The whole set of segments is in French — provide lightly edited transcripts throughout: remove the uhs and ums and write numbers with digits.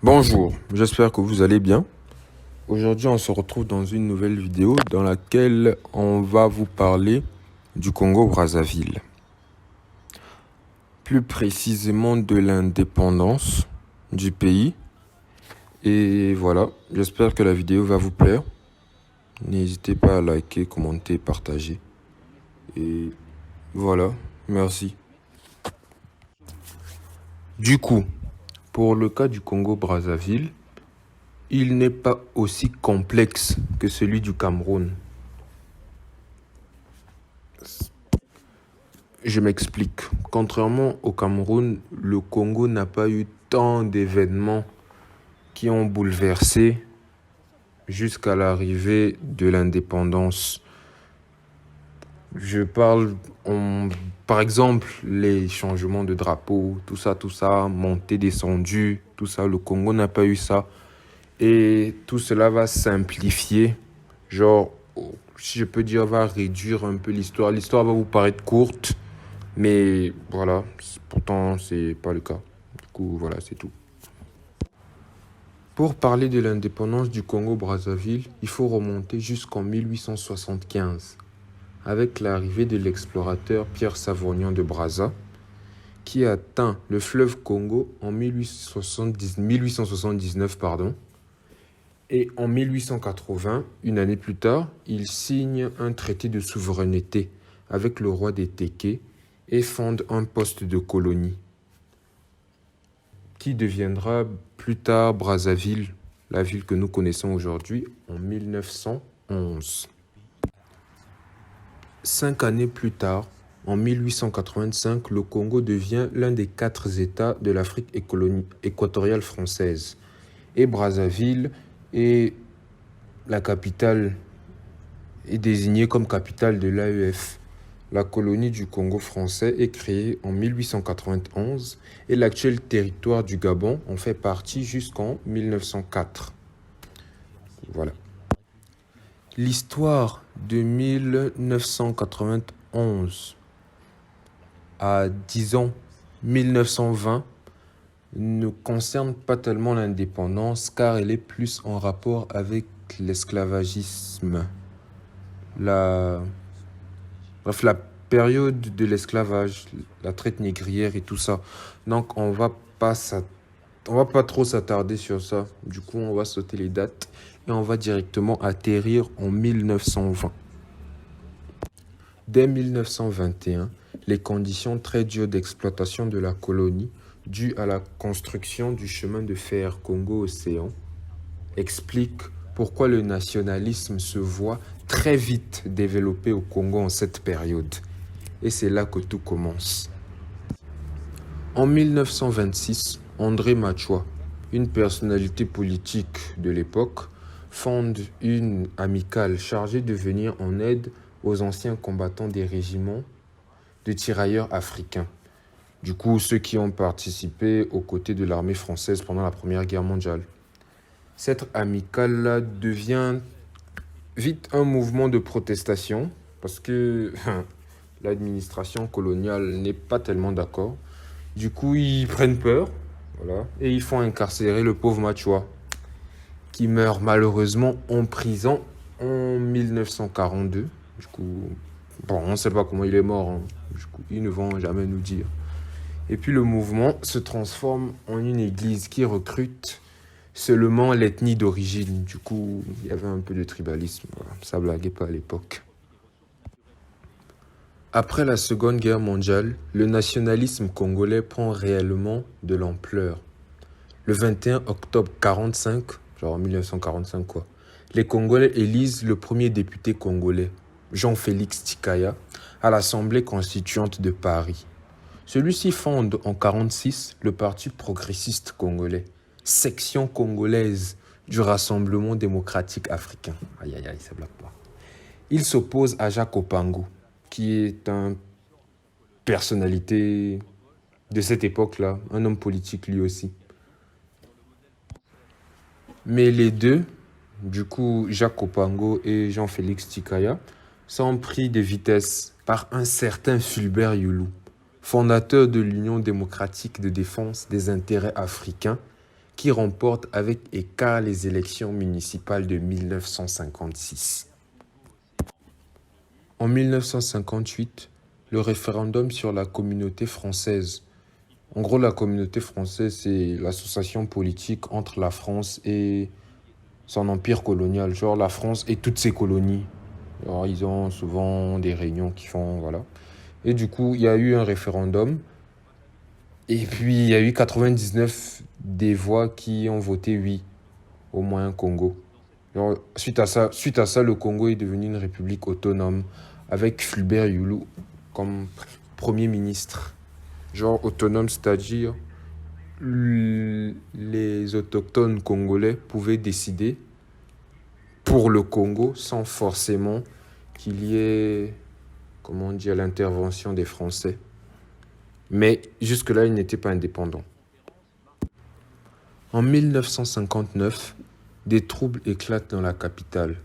Bonjour, j'espère que vous allez bien. Aujourd'hui, on se retrouve dans une nouvelle vidéo dans laquelle on va vous parler du Congo-Brazzaville. Plus précisément de l'indépendance du pays. Et voilà, j'espère que la vidéo va vous plaire. N'hésitez pas à liker, commenter, partager. Et voilà, merci. Du coup, pour le cas du Congo-Brazzaville, il n'est pas aussi complexe que celui du Cameroun. Je m'explique. Contrairement au Cameroun, le Congo n'a pas eu tant d'événements qui ont bouleversé jusqu'à l'arrivée de l'indépendance. Je parle, par exemple, les changements de drapeau, tout ça, montée, descendue, tout ça. Le Congo n'a pas eu ça. Et tout cela va simplifier, genre, si je peux dire, va réduire un peu l'histoire. L'histoire va vous paraître courte, mais voilà, pourtant, c'est pas le cas. Du coup, voilà, c'est tout. Pour parler de l'indépendance du Congo-Brazzaville, il faut remonter jusqu'en 1875, avec l'arrivée de l'explorateur Pierre Savorgnan de Brazza, qui atteint le fleuve Congo en 1879, pardon. Et en 1880, une année plus tard, il signe un traité de souveraineté avec le roi des Téké et fonde un poste de colonie qui deviendra plus tard Brazzaville, la ville que nous connaissons aujourd'hui, en 1911. 5 années plus tard, en 1885, le Congo devient l'un des 4 États de l'Afrique équatoriale française. Et Brazzaville est la capitale est désignée comme capitale de l'AEF. La colonie du Congo français est créée en 1891 et l'actuel territoire du Gabon en fait partie jusqu'en 1904. Voilà. L'histoire de 1991 à, disons, 1920 ne concerne pas tellement l'indépendance car elle est plus en rapport avec l'esclavagisme. Bref, la période de l'esclavage, la traite négrière et tout ça. Donc, on va pas trop s'attarder sur ça. Du coup, on va sauter les dates et on va directement atterrir en 1920. Dès 1921, les conditions très dures d'exploitation de la colonie, dues à la construction du chemin de fer Congo-Océan, expliquent pourquoi le nationalisme se voit très vite développé au Congo en cette période. Et c'est là que tout commence. En 1926, André Machua, une personnalité politique de l'époque, fonde une amicale chargée de venir en aide aux anciens combattants des régiments de tirailleurs africains. Du coup, ceux qui ont participé aux côtés de l'armée française pendant la Première Guerre mondiale. Cette amicale-là devient vite un mouvement de protestation parce que l'administration coloniale n'est pas tellement d'accord. Du coup, ils prennent peur, voilà, et ils font incarcérer le pauvre Machua, qui meurt malheureusement en prison en 1942. Du coup, bon, on ne sait pas comment il est mort, hein. Du coup, ils ne vont jamais nous dire. Et puis le mouvement se transforme en une église qui recrute seulement l'ethnie d'origine. Du coup, il y avait un peu de tribalisme. Voilà. Ça blaguait pas à l'époque. Après la Seconde Guerre mondiale, le nationalisme congolais prend réellement de l'ampleur. Le 21 octobre 1945, genre en 1945 quoi, les Congolais élisent le premier député congolais, Jean-Félix Tikaya, à l'Assemblée constituante de Paris. Celui-ci fonde en 1946 le Parti progressiste congolais, section congolaise du Rassemblement démocratique africain. Aïe aïe aïe, ça blague pas. Il s'oppose à Jacques Opango, qui est une personnalité de cette époque-là, un homme politique lui aussi. Mais les deux, du coup Jacques Opango et Jean-Félix Tikaya, sont pris de vitesse par un certain Fulbert Youlou, fondateur de l'Union démocratique de défense des intérêts africains, qui remporte avec écart les élections municipales de 1956. En 1958, le référendum sur la communauté française. En gros, la communauté française, c'est l'association politique entre la France et son empire colonial. Genre la France et toutes ses colonies. Alors, ils ont souvent des réunions qui font, voilà. Et du coup, il y a eu un référendum. Et puis, il y a eu 99 des voix qui ont voté oui au moyen Congo. Alors, suite à ça, le Congo est devenu une république autonome avec Fulbert Yulu comme premier ministre. Genre autonome, c'est-à-dire les autochtones congolais pouvaient décider pour le Congo sans forcément qu'il y ait, comment dire, l'intervention des Français. Mais jusque-là, ils n'étaient pas indépendants. En 1959, des troubles éclatent dans la capitale,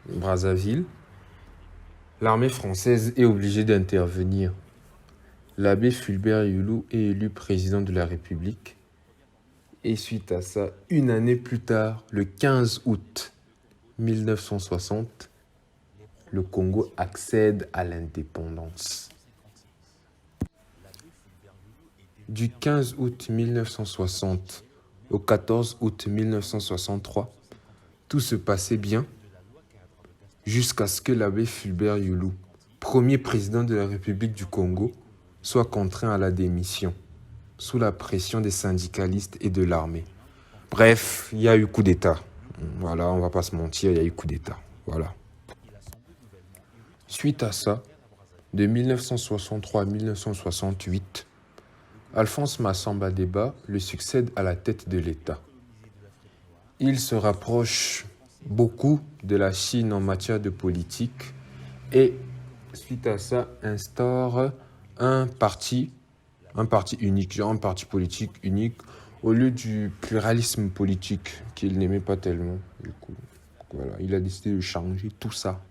Brazzaville. L'armée française est obligée d'intervenir. L'abbé Fulbert Yulu est élu président de la République. Et suite à ça, une année plus tard, le 15 août 1960, le Congo accède à l'indépendance. Du 15 août 1960 au 14 août 1963, tout se passait bien jusqu'à ce que l'abbé Fulbert Yulu, premier président de la République du Congo, soit contraint à la démission, sous la pression des syndicalistes et de l'armée. Bref, il y a eu coup d'État. Voilà, on va pas se mentir, il y a eu coup d'État. Voilà. Suite à ça, de 1963 à 1968, Alphonse Massamba Deba le succède à la tête de l'État. Il se rapproche beaucoup de la Chine en matière de politique et, suite à ça, instaure un parti unique, genre un parti politique unique, au lieu du pluralisme politique qu'il n'aimait pas tellement. Du coup, voilà, il a décidé de changer tout ça.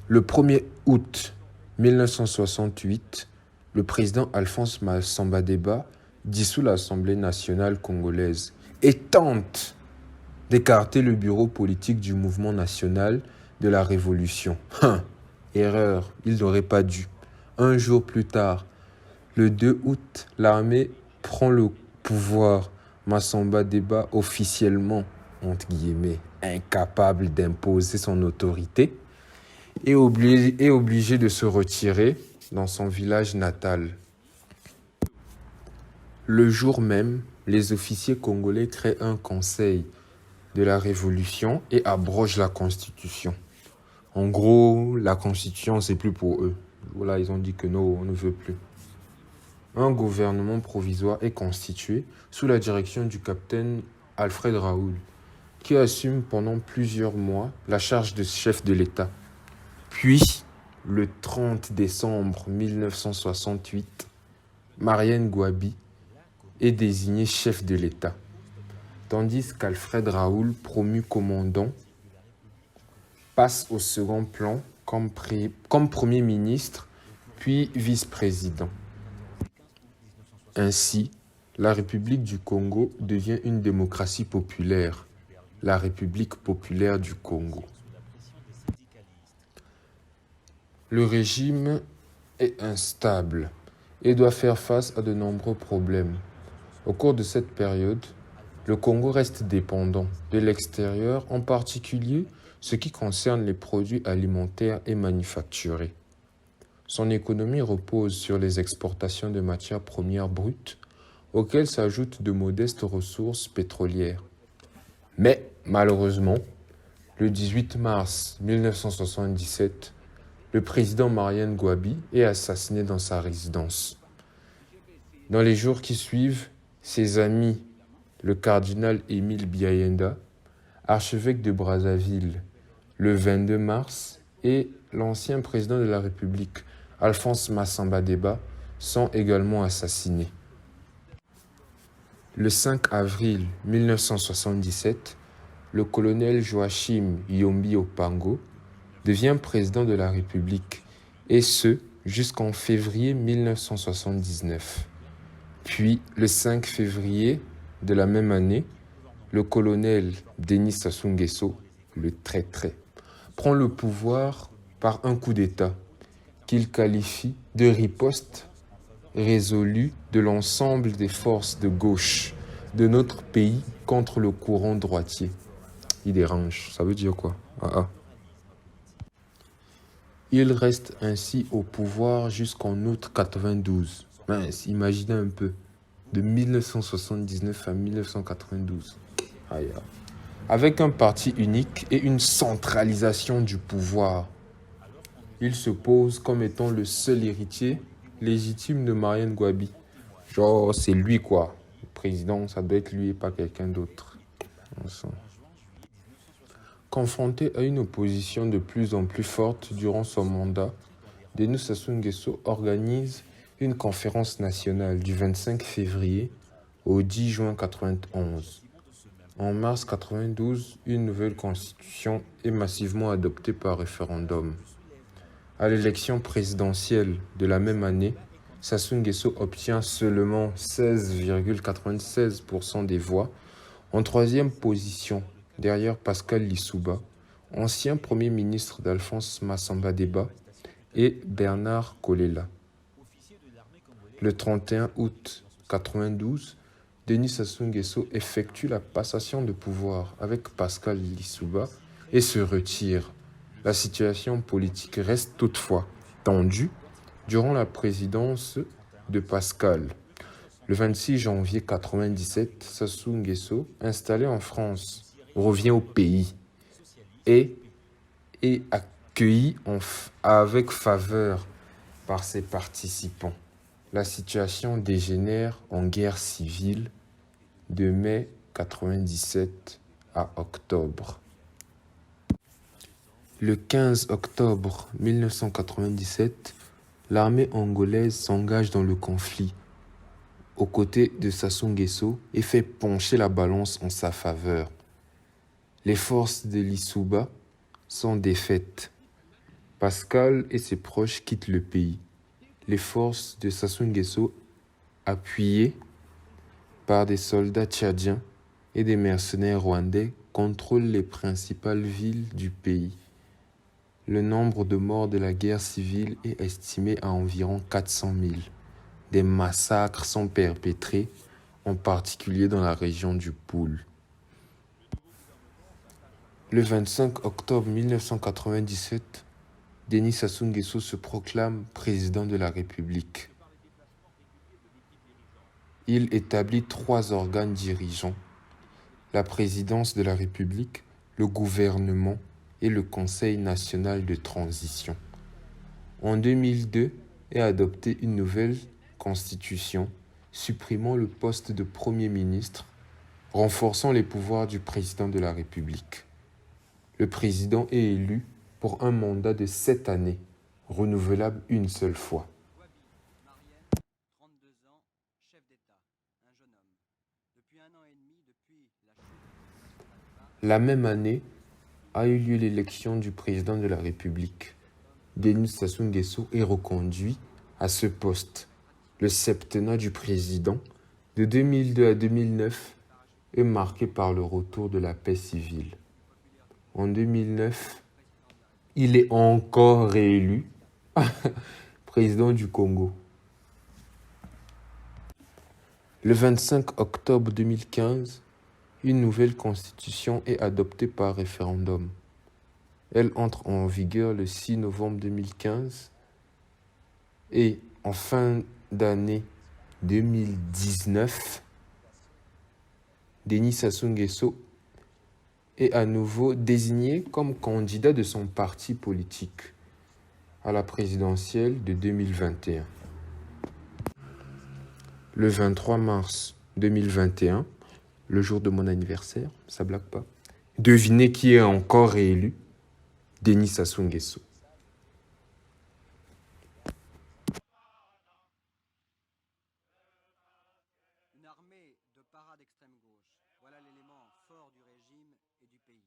Le 1er août 1968, le président Alphonse Massamba Deba dissout l'Assemblée nationale congolaise et tente d'écarter le bureau politique du mouvement national de la Révolution. Erreur, il n'aurait pas dû. Un jour plus tard, le 2 août, l'armée prend le pouvoir. Massamba Deba, officiellement, entre guillemets, incapable d'imposer son autorité, est obligé de se retirer dans son village natal. Le jour même, les officiers congolais créent un conseil de la Révolution et abrogent la Constitution. En gros, la Constitution, c'est plus pour eux. Voilà, ils ont dit que non, on ne veut plus. Un gouvernement provisoire est constitué sous la direction du capitaine Alfred Raoul, qui assume pendant plusieurs mois la charge de chef de l'État. Puis, le 30 décembre 1968, Marienne Gouabi est désigné chef de l'État, tandis qu'Alfred Raoul, promu commandant, passe au second plan comme Premier ministre, puis vice-président. Ainsi, la République du Congo devient une démocratie populaire, la République populaire du Congo. Le régime est instable et doit faire face à de nombreux problèmes. Au cours de cette période, le Congo reste dépendant de l'extérieur, en particulier ce qui concerne les produits alimentaires et manufacturés. Son économie repose sur les exportations de matières premières brutes, auxquelles s'ajoutent de modestes ressources pétrolières. Mais malheureusement, le 18 mars 1977, le président Marienne Gouabi est assassiné dans sa résidence. Dans les jours qui suivent, ses amis, le cardinal Émile Biayenda, archevêque de Brazzaville, le 22 mars, et l'ancien président de la République, Alphonse Massamba Deba, sont également assassinés. Le 5 avril 1977, le colonel Joachim Yombi Opango devient président de la République, et ce, jusqu'en février 1979. Puis, le 5 février de la même année, le colonel Denis Sassou Nguesso, le traître, prend le pouvoir par un coup d'État qu'il qualifie de riposte résolue de l'ensemble des forces de gauche de notre pays contre le courant droitier. Il dérange, ça veut dire quoi? Il reste ainsi au pouvoir jusqu'en août 92. Mince, imaginez un peu, de 1979 à 1992. Aïe. Avec un parti unique et une centralisation du pouvoir. Il se pose comme étant le seul héritier légitime de Marianne Gouabi. Genre, c'est lui quoi. Le président, ça doit être lui et pas quelqu'un d'autre. Confronté à une opposition de plus en plus forte durant son mandat, Denis Sassou Nguesso organise une conférence nationale du 25 février au 10 juin 1991. En mars 1992, une nouvelle constitution est massivement adoptée par référendum. À l'élection présidentielle de la même année, Sassou Nguesso obtient seulement 16,96% des voix, en troisième position, derrière Pascal Lissouba, ancien Premier ministre d'Alphonse Massamba Deba, et Bernard Kolela. Le 31 août 1992, Denis Sassou Nguesso effectue la passation de pouvoir avec Pascal Lissouba et se retire. La situation politique reste toutefois tendue durant la présidence de Pascal. Le 26 janvier 1997, Sassou Nguesso, installé en France, revient au pays et est accueilli avec faveur par ses participants. La situation dégénère en guerre civile de mai 1997 à octobre. Le 15 octobre 1997, l'armée angolaise s'engage dans le conflit aux côtés de Sassou Nguesso et fait pencher la balance en sa faveur. Les forces de Lissouba sont défaites. Pascal et ses proches quittent le pays. Les forces de Sassou Nguesso, appuyées par des soldats tchadiens et des mercenaires rwandais, contrôlent les principales villes du pays. Le nombre de morts de la guerre civile est estimé à environ 400 000. Des massacres sont perpétrés, en particulier dans la région du Poul. Le 25 octobre 1997, Denis Sassou Nguesso se proclame président de la République. Il établit 3 organes dirigeants: la présidence de la République, le gouvernement et le Conseil national de transition. En 2002 est adoptée une nouvelle constitution supprimant le poste de Premier ministre, renforçant les pouvoirs du président de la République. Le président est élu pour un mandat de 7 années, renouvelable une seule fois. La même année a eu lieu l'élection du président de la République. Denis Sassou Nguesso est reconduit à ce poste. Le septennat du président de 2002 à 2009 est marqué par le retour de la paix civile. En 2009, il est encore réélu président du Congo. Le 25 octobre 2015, une nouvelle constitution est adoptée par référendum. Elle entre en vigueur le 6 novembre 2015 et en fin d'année 2019, Denis Sassou Nguesso est à nouveau désigné comme candidat de son parti politique à la présidentielle de 2021. Le 23 mars 2021, le jour de mon anniversaire, ça blague pas, devinez qui est encore réélu? Denis Sassou Nguesso.